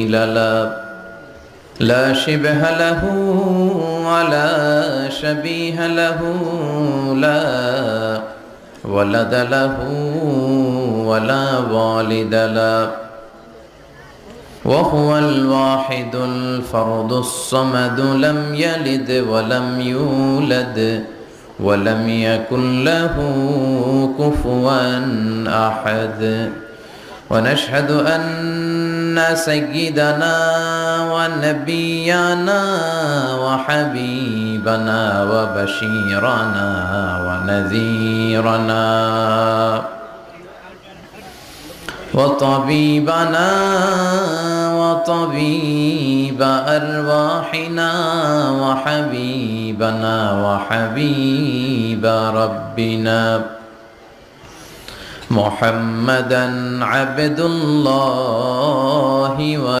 له لا شبه له ولا شبيه له لا ولد له ولا والد له وهو الواحد الفرد الصمد لم يلد ولم يولد ولم يكن له كفوا أحد. ونشهد أن سيدنا ونبينا وحبيبنا وبشيرنا ونذيرنا وطبيبنا وطبيب أرواحنا وحبيبنا وحبيب ربنا محمدا عبد الله